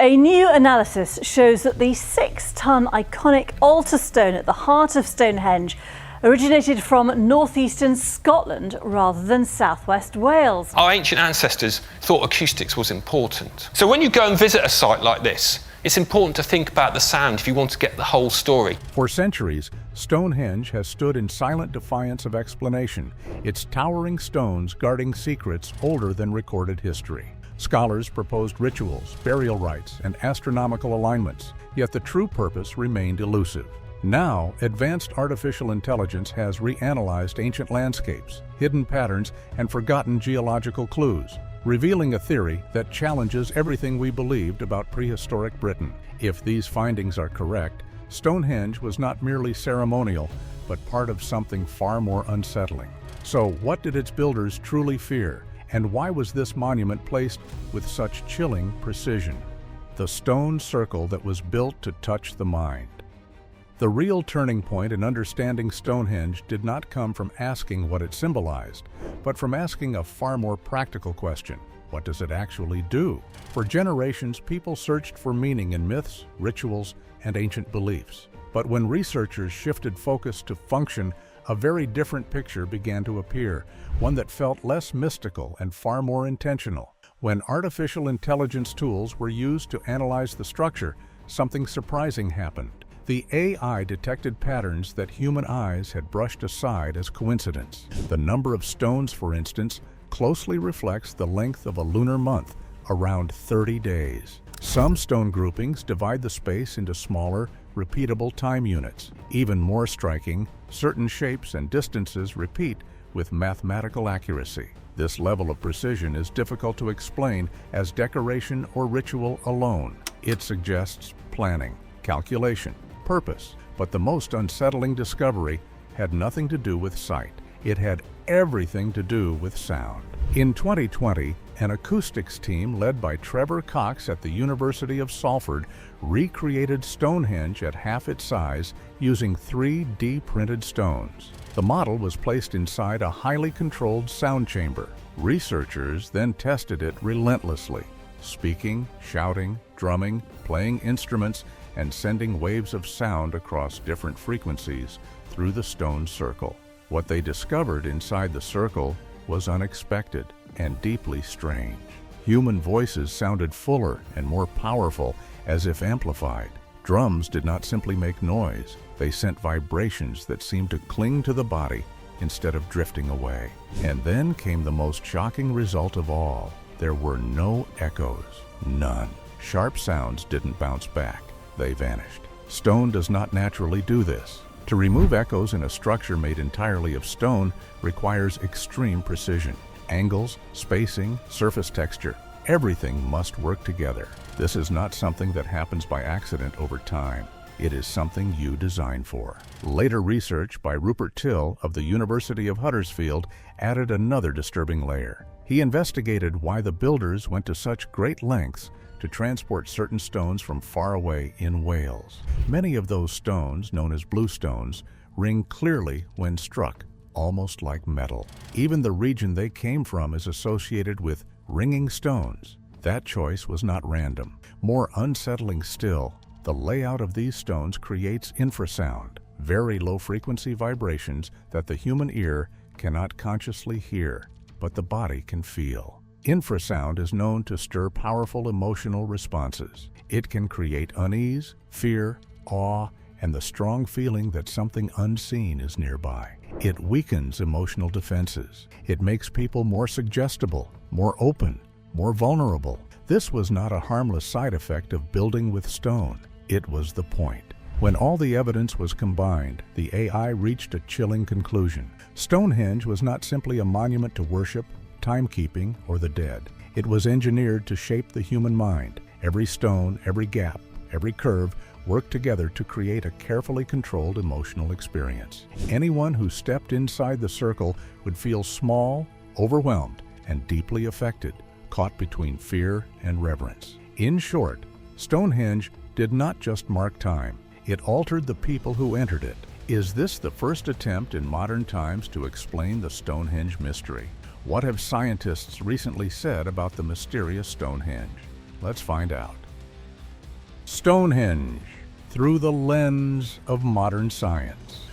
A new analysis shows that the 6-ton iconic altar stone at the heart of Stonehenge originated from northeastern Scotland rather than southwest Wales. Our ancient ancestors thought acoustics was important. So when you go and visit a site like this, it's important to think about the sound if you want to get the whole story. For centuries, Stonehenge has stood in silent defiance of explanation, its towering stones guarding secrets older than recorded history. Scholars proposed rituals, burial rites, and astronomical alignments, yet the true purpose remained elusive. Now, advanced artificial intelligence has reanalyzed ancient landscapes, hidden patterns, and forgotten geological clues, revealing a theory that challenges everything we believed about prehistoric Britain. If these findings are correct, Stonehenge was not merely ceremonial, but part of something far more unsettling. So, what did its builders truly fear? And why was this monument placed with such chilling precision? The stone circle that was built to touch the mind. The real turning point in understanding Stonehenge did not come from asking what it symbolized, but from asking a far more practical question. What does it actually do? For generations, people searched for meaning in myths, rituals, and ancient beliefs. But when researchers shifted focus to function, a very different picture began to appear, one that felt less mystical and far more intentional. When artificial intelligence tools were used to analyze the structure, something surprising happened. The AI detected patterns that human eyes had brushed aside as coincidence. The number of stones, for instance, closely reflects the length of a lunar month, around 30 days. Some stone groupings divide the space into smaller, repeatable time units. Even more striking, certain shapes and distances repeat with mathematical accuracy. This level of precision is difficult to explain as decoration or ritual alone. It suggests planning, calculation, purpose, but the most unsettling discovery had nothing to do with sight. It had everything to do with sound. In 2020, an acoustics team led by Trevor Cox at the University of Salford recreated Stonehenge at half its size using 3D printed stones. The model was placed inside a highly controlled sound chamber. Researchers then tested it relentlessly, speaking, shouting, drumming, playing instruments, and sending waves of sound across different frequencies through the stone circle. What they discovered inside the circle was unexpected and deeply strange. Human voices sounded fuller and more powerful, as if amplified. Drums did not simply make noise, they sent vibrations that seemed to cling to the body instead of drifting away. And then came the most shocking result of all. There were no echoes, none. Sharp sounds didn't bounce back, they vanished. Stone does not naturally do this. To remove echoes in a structure made entirely of stone requires extreme precision. Angles, spacing, surface texture, everything must work together. This is not something that happens by accident over time. It is something you design for. Later research by Rupert Till of the University of Huddersfield added another disturbing layer. He investigated why the builders went to such great lengths to transport certain stones from far away in Wales. Many of those stones, known as bluestones, ring clearly when struck, almost like metal. Even the region they came from is associated with ringing stones. That choice was not random. More unsettling still, the layout of these stones creates infrasound, very low-frequency vibrations that the human ear cannot consciously hear, but the body can feel. Infrasound is known to stir powerful emotional responses. It can create unease, fear, awe, and the strong feeling that something unseen is nearby. It weakens emotional defenses. It makes people more suggestible, more open, more vulnerable. This was not a harmless side effect of building with stone. It was the point. When all the evidence was combined, the AI reached a chilling conclusion. Stonehenge was not simply a monument to worship, timekeeping, or the dead. It was engineered to shape the human mind. Every stone, every gap, every curve worked together to create a carefully controlled emotional experience. Anyone who stepped inside the circle would feel small, overwhelmed, and deeply affected, caught between fear and reverence. In short, Stonehenge did not just mark time, it altered the people who entered it. Is this the first attempt in modern times to explain the Stonehenge mystery? What have scientists recently said about the mysterious Stonehenge? Let's find out. Stonehenge, through the lens of modern science.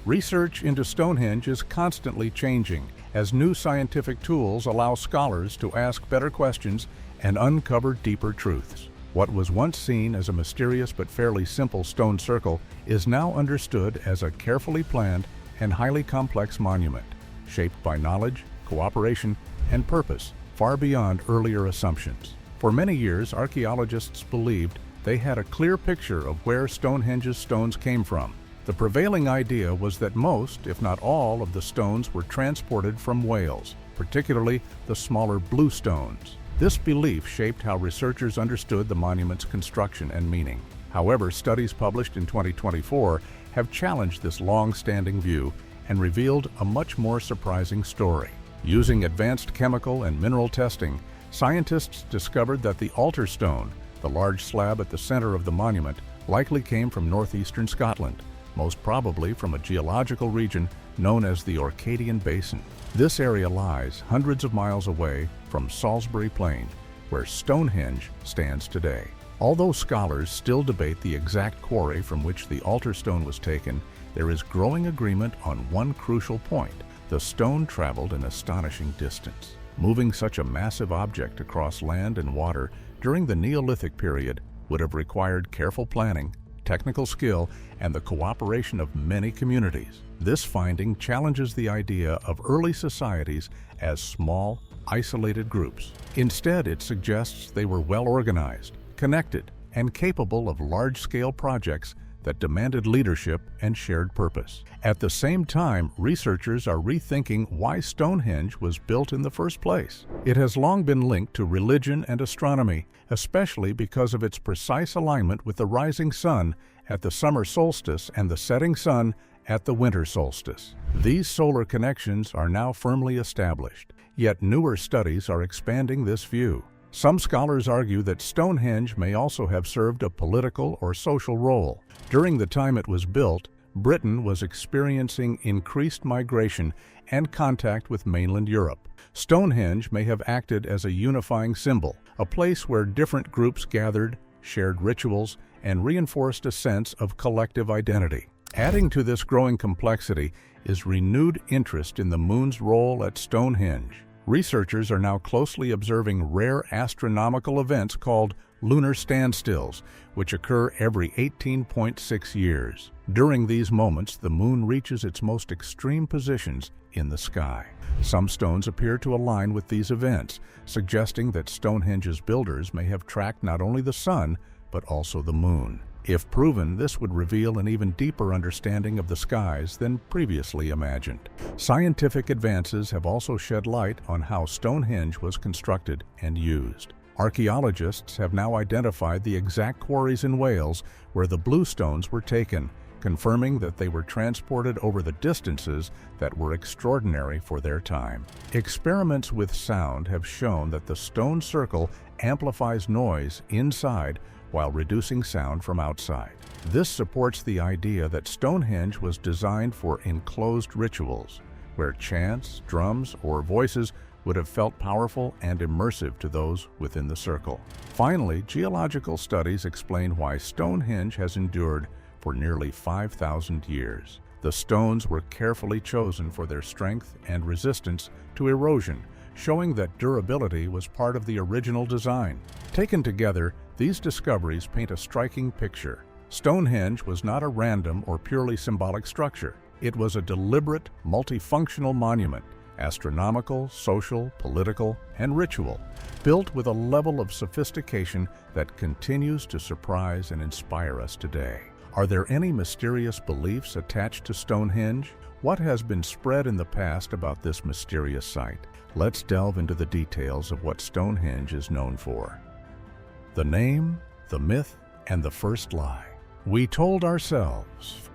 Research into Stonehenge is constantly changing as new scientific tools allow scholars to ask better questions and uncover deeper truths. What was once seen as a mysterious but fairly simple stone circle is now understood as a carefully planned and highly complex monument, shaped by knowledge, cooperation, and purpose far beyond earlier assumptions. For many years, archaeologists believed they had a clear picture of where Stonehenge's stones came from. The prevailing idea was that most, if not all, of the stones were transported from Wales, particularly the smaller blue stones. This belief shaped how researchers understood the monument's construction and meaning. However, studies published in 2024 have challenged this long-standing view and revealed a much more surprising story. Using advanced chemical and mineral testing, scientists discovered that the altar stone, the large slab at the center of the monument, likely came from northeastern Scotland, most probably from a geological region known as the Orcadian Basin. This area lies hundreds of miles away from Salisbury Plain, where Stonehenge stands today. Although scholars still debate the exact quarry from which the altar stone was taken, there is growing agreement on one crucial point: the stone traveled an astonishing distance. Moving such a massive object across land and water during the Neolithic period would have required careful planning, technical skill, and the cooperation of many communities. This finding challenges the idea of early societies as small, isolated groups. Instead, it suggests they were well organized, connected, and capable of large-scale projects that demanded leadership and shared purpose. At the same time, researchers are rethinking why Stonehenge was built in the first place. It has long been linked to religion and astronomy, especially because of its precise alignment with the rising sun at the summer solstice and the setting sun at the winter solstice. These solar connections are now firmly established, yet newer studies are expanding this view. Some scholars argue that Stonehenge may also have served a political or social role. During the time it was built, Britain was experiencing increased migration and contact with mainland Europe. Stonehenge may have acted as a unifying symbol, a place where different groups gathered, shared rituals, and reinforced a sense of collective identity. Adding to this growing complexity is renewed interest in the moon's role at Stonehenge. Researchers are now closely observing rare astronomical events called lunar standstills, which occur every 18.6 years. During these moments, the moon reaches its most extreme positions in the sky. Some stones appear to align with these events, suggesting that Stonehenge's builders may have tracked not only the sun, but also the moon. If proven, this would reveal an even deeper understanding of the skies than previously imagined. Scientific advances have also shed light on how Stonehenge was constructed and used. Archaeologists have now identified the exact quarries in Wales where the blue stones were taken, confirming that they were transported over the distances that were extraordinary for their time. Experiments with sound have shown that the stone circle amplifies noise inside while reducing sound from outside. This supports the idea that Stonehenge was designed for enclosed rituals, where chants, drums, or voices would have felt powerful and immersive to those within the circle. Finally, geological studies explain why Stonehenge has endured for nearly 5,000 years. The stones were carefully chosen for their strength and resistance to erosion, showing that durability was part of the original design. Taken together, these discoveries paint a striking picture. Stonehenge was not a random or purely symbolic structure. It was a deliberate, multifunctional monument, astronomical, social, political, and ritual, built with a level of sophistication that continues to surprise and inspire us today. Are there any mysterious beliefs attached to Stonehenge? What has been spread in the past about this mysterious site? Let's delve into the details of what Stonehenge is known for. The name, the myth, and the first lie. We told ourselves.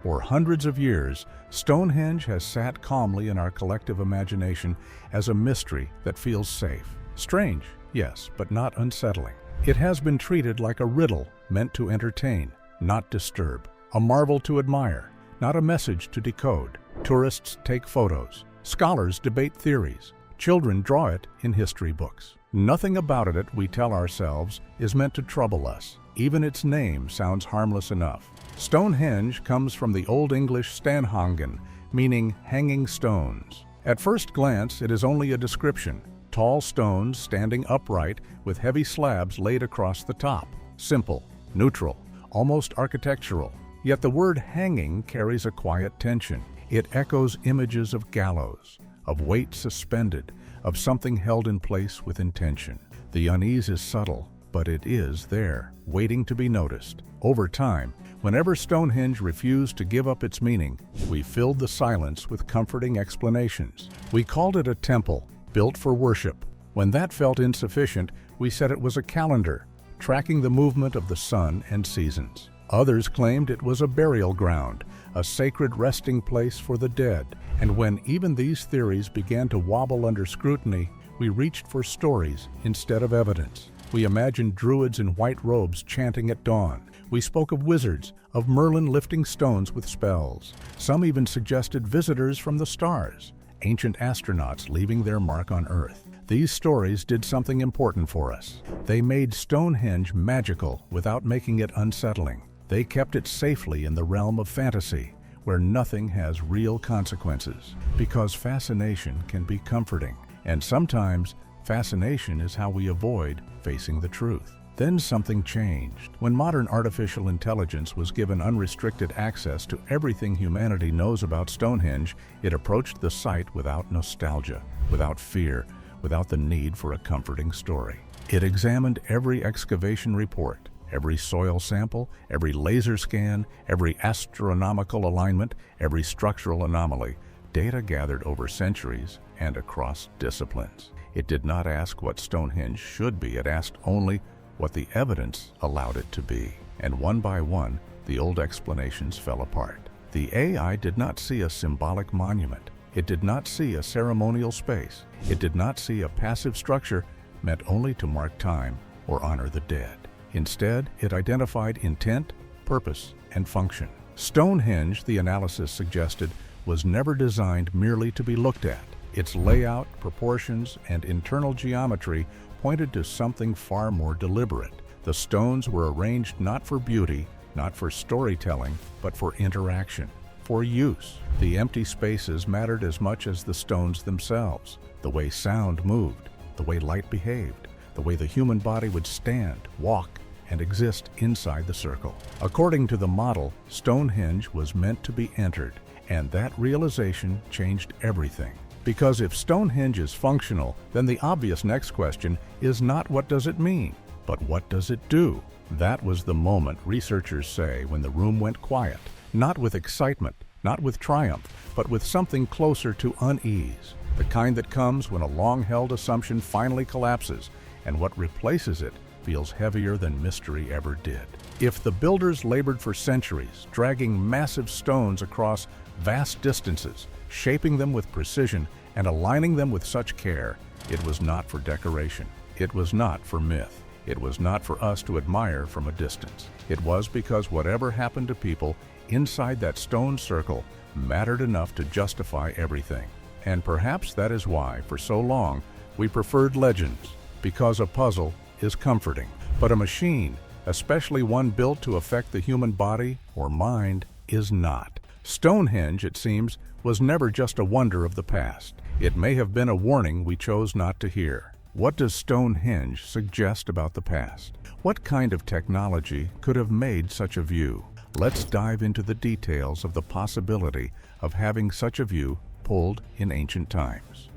For hundreds of years, Stonehenge has sat calmly in our collective imagination as a mystery that feels safe. Strange, yes, but not unsettling. It has been treated like a riddle meant to entertain, not disturb. A marvel to admire, not a message to decode. Tourists take photos. Scholars debate theories. Children draw it in history books. Nothing about it, we tell ourselves, is meant to trouble us. Even its name sounds harmless enough. Stonehenge comes from the Old English Stanhangen, meaning hanging stones. At first glance, it is only a description. Tall stones standing upright with heavy slabs laid across the top. Simple, neutral, almost architectural. Yet the word hanging carries a quiet tension. It echoes images of gallows, of weight suspended, of something held in place with intention. The unease is subtle, but it is there, waiting to be noticed. Over time, whenever Stonehenge refused to give up its meaning, we filled the silence with comforting explanations. We called it a temple, built for worship. When that felt insufficient, we said it was a calendar, tracking the movement of the sun and seasons. Others claimed it was a burial ground, a sacred resting place for the dead. And when even these theories began to wobble under scrutiny, we reached for stories instead of evidence. We imagined druids in white robes chanting at dawn. We spoke of wizards, of Merlin lifting stones with spells. Some even suggested visitors from the stars, ancient astronauts leaving their mark on Earth. These stories did something important for us. They made Stonehenge magical without making it unsettling. They kept it safely in the realm of fantasy, where nothing has real consequences. Because fascination can be comforting, and sometimes fascination is how we avoid facing the truth. Then something changed. When modern artificial intelligence was given unrestricted access to everything humanity knows about Stonehenge, it approached the site without nostalgia, without fear, without the need for a comforting story. It examined every excavation report, every soil sample, every laser scan, every astronomical alignment, every structural anomaly, data gathered over centuries and across disciplines. It did not ask what Stonehenge should be, it asked only what the evidence allowed it to be. And one by one, the old explanations fell apart. The AI did not see a symbolic monument. It did not see a ceremonial space. It did not see a passive structure meant only to mark time or honor the dead. Instead, it identified intent, purpose, and function. Stonehenge, the analysis suggested, was never designed merely to be looked at. Its layout, proportions, and internal geometry pointed to something far more deliberate. The stones were arranged not for beauty, not for storytelling, but for interaction, for use. The empty spaces mattered as much as the stones themselves, the way sound moved, the way light behaved, the way the human body would stand, walk, and exist inside the circle. According to the model, Stonehenge was meant to be entered, and that realization changed everything. Because if Stonehenge is functional, then the obvious next question is not what does it mean, but what does it do? That was the moment, researchers say, when the room went quiet, not with excitement, not with triumph, but with something closer to unease, the kind that comes when a long-held assumption finally collapses, and what replaces it feels heavier than mystery ever did. If the builders labored for centuries, dragging massive stones across vast distances, shaping them with precision, and aligning them with such care, it was not for decoration. It was not for myth. It was not for us to admire from a distance. It was because whatever happened to people inside that stone circle mattered enough to justify everything. And perhaps that is why, for so long, we preferred legends, because a puzzle is comforting. But a machine, especially one built to affect the human body or mind, is not. Stonehenge, it seems, was never just a wonder of the past. It may have been a warning we chose not to hear. What does Stonehenge suggest about the past? What kind of technology could have made such a view? Let's dive into the details of the possibility of having such a view pulled in ancient times.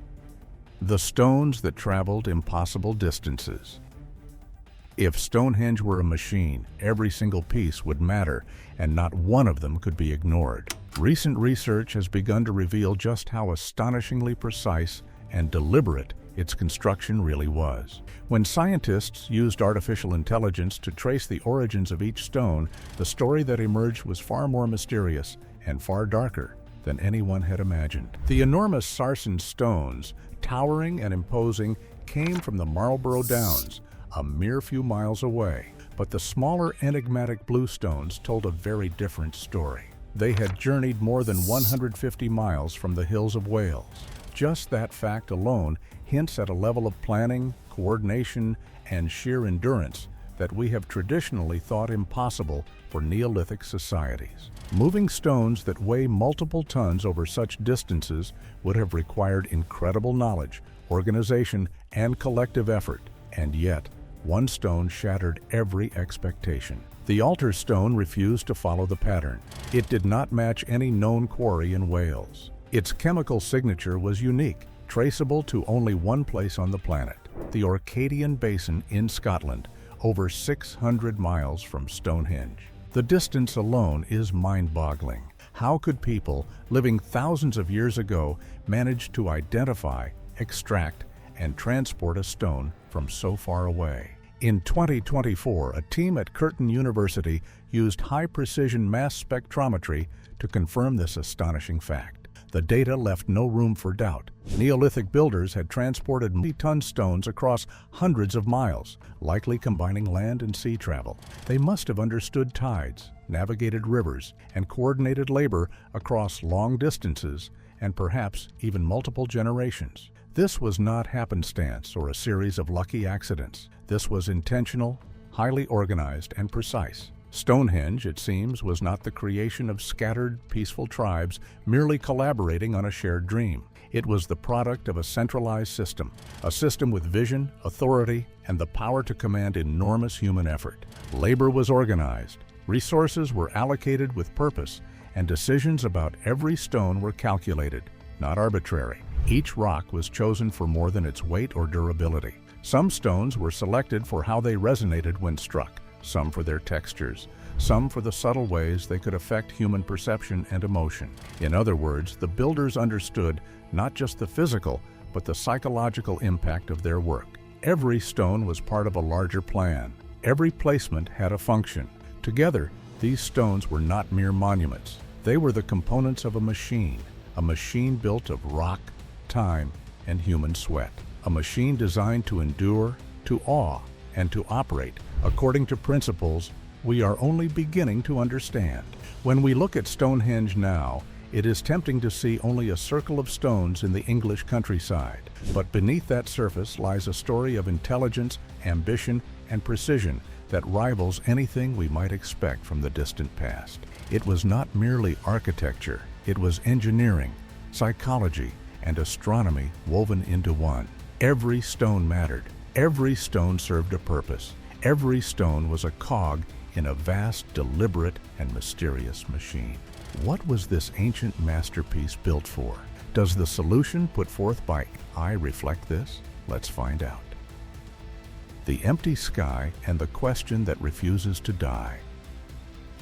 The stones that traveled impossible distances. If Stonehenge were a machine, every single piece would matter, and not one of them could be ignored. Recent research has begun to reveal just how astonishingly precise and deliberate its construction really was. When scientists used artificial intelligence to trace the origins of each stone, the story that emerged was far more mysterious and far darker than anyone had imagined. The enormous sarsen stones, towering and imposing, came from the Marlborough Downs, a mere few miles away. But the smaller, enigmatic blue stones told a very different story. They had journeyed more than 150 miles from the hills of Wales, Just that fact alone hints at a level of planning, coordination, and sheer endurance that we have traditionally thought impossible for Neolithic societies. Moving stones that weigh multiple tons over such distances would have required incredible knowledge, organization, and collective effort, and yet, one stone shattered every expectation. The altar stone refused to follow the pattern. It did not match any known quarry in Wales. Its chemical signature was unique, traceable to only one place on the planet, the Orcadian Basin in Scotland, over 600 miles from Stonehenge. The distance alone is mind-boggling. How could people living thousands of years ago manage to identify, extract, and transport a stone from so far away? In 2024, a team at Curtin University used high-precision mass spectrometry to confirm this astonishing fact. The data left no room for doubt. Neolithic builders had transported multi-ton stones across hundreds of miles, likely combining land and sea travel. They must have understood tides, navigated rivers, and coordinated labor across long distances and perhaps even multiple generations. This was not happenstance or a series of lucky accidents. This was intentional, highly organized, and precise. Stonehenge, it seems, was not the creation of scattered, peaceful tribes merely collaborating on a shared dream. It was the product of a centralized system, a system with vision, authority, and the power to command enormous human effort. Labor was organized, resources were allocated with purpose, and decisions about every stone were calculated, not arbitrary. Each rock was chosen for more than its weight or durability. Some stones were selected for how they resonated when struck, some for their textures, some for the subtle ways they could affect human perception and emotion. In other words, the builders understood not just the physical, but the psychological impact of their work. Every stone was part of a larger plan. Every placement had a function. Together, these stones were not mere monuments. They were the components of a machine built of rock, time, and human sweat. A machine designed to endure, to awe, and to operate according to principles we are only beginning to understand. When we look at Stonehenge now, it is tempting to see only a circle of stones in the English countryside. But beneath that surface lies a story of intelligence, ambition, and precision that rivals anything we might expect from the distant past. It was not merely architecture, it was engineering, psychology, and astronomy woven into one. Every stone mattered. Every stone served a purpose. Every stone was a cog in a vast, deliberate, and mysterious machine. What was this ancient masterpiece built for? Does the solution put forth by AI reflect this? Let's find out. The empty sky and the question that refuses to die.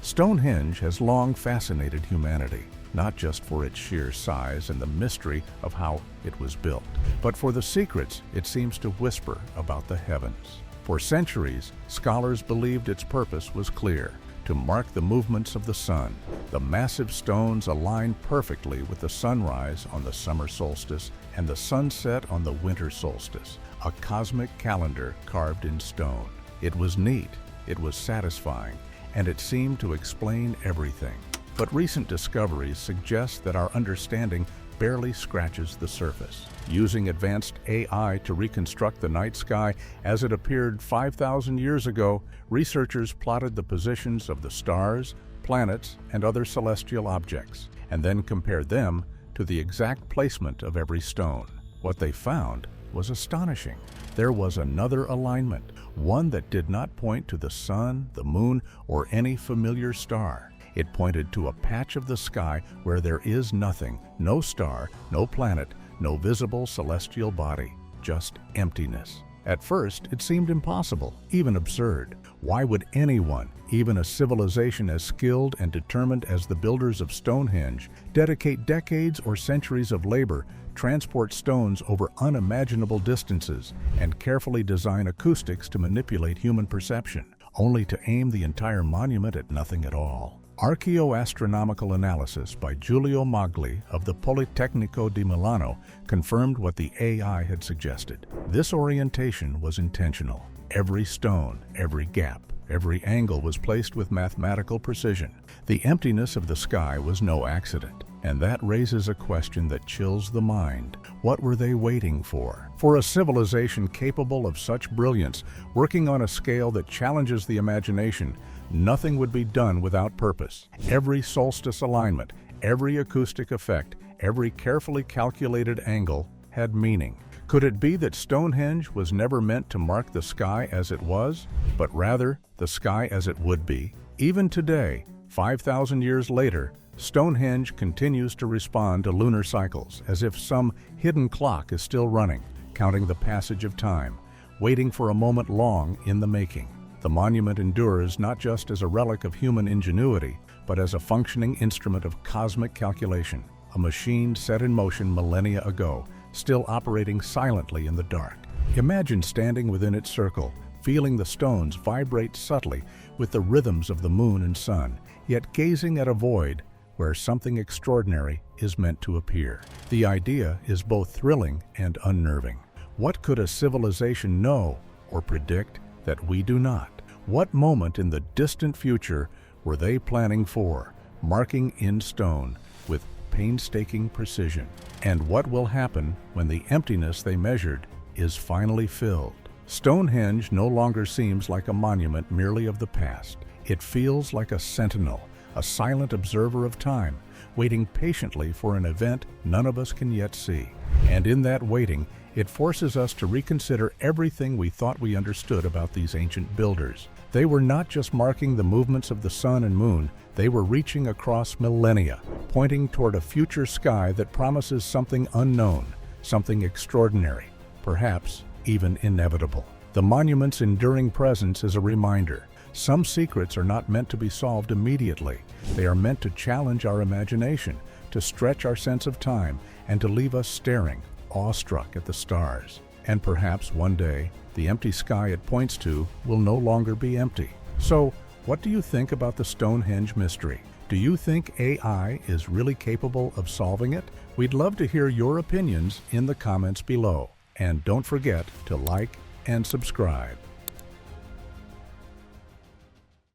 Stonehenge has long fascinated humanity, not just for its sheer size and the mystery of how it was built, but for the secrets it seems to whisper about the heavens. For centuries, scholars believed its purpose was clear: to mark the movements of the sun. The massive stones aligned perfectly with the sunrise on the summer solstice and the sunset on the winter solstice, a cosmic calendar carved in stone. It was neat, it was satisfying, and it seemed to explain everything. But recent discoveries suggest that our understanding barely scratches the surface. Using advanced AI to reconstruct the night sky as it appeared 5,000 years ago, researchers plotted the positions of the stars, planets, and other celestial objects, and then compared them to the exact placement of every stone. What they found was astonishing. There was another alignment, one that did not point to the sun, the moon, or any familiar star. It pointed to a patch of the sky where there is nothing, no star, no planet, no visible celestial body, just emptiness. At first, it seemed impossible, even absurd. Why would anyone, even a civilization as skilled and determined as the builders of Stonehenge, dedicate decades or centuries of labor, transport stones over unimaginable distances, and carefully design acoustics to manipulate human perception, only to aim the entire monument at nothing at all? Archaeoastronomical analysis by Giulio Magli of the Politecnico di Milano confirmed what the AI had suggested. This orientation was intentional. Every stone, every gap, every angle was placed with mathematical precision. The emptiness of the sky was no accident, and that raises a question that chills the mind. What were they waiting for? For a civilization capable of such brilliance, working on a scale that challenges the imagination, nothing would be done without purpose. Every solstice alignment, every acoustic effect, every carefully calculated angle had meaning. Could it be that Stonehenge was never meant to mark the sky as it was, but rather the sky as it would be? Even today, 5,000 years later, Stonehenge continues to respond to lunar cycles as if some hidden clock is still running, counting the passage of time, waiting for a moment long in the making. The monument endures not just as a relic of human ingenuity, but as a functioning instrument of cosmic calculation, a machine set in motion millennia ago, still operating silently in the dark. Imagine standing within its circle, feeling the stones vibrate subtly with the rhythms of the moon and sun, yet gazing at a void where something extraordinary is meant to appear. The idea is both thrilling and unnerving. What could a civilization know or predict that we do not? What moment in the distant future were they planning for, marking in stone with painstaking precision? And what will happen when the emptiness they measured is finally filled? Stonehenge no longer seems like a monument merely of the past. It feels like a sentinel, a silent observer of time, waiting patiently for an event none of us can yet see. And in that waiting, it forces us to reconsider everything we thought we understood about these ancient builders. They were not just marking the movements of the sun and moon, they were reaching across millennia, pointing toward a future sky that promises something unknown, something extraordinary, perhaps even inevitable. The monument's enduring presence is a reminder. Some secrets are not meant to be solved immediately. They are meant to challenge our imagination, to stretch our sense of time, and to leave us staring, awestruck at the stars. And perhaps one day, the empty sky it points to will no longer be empty. So, what do you think about the Stonehenge mystery? Do you think AI is really capable of solving it? We'd love to hear your opinions in the comments below. And don't forget to like and subscribe.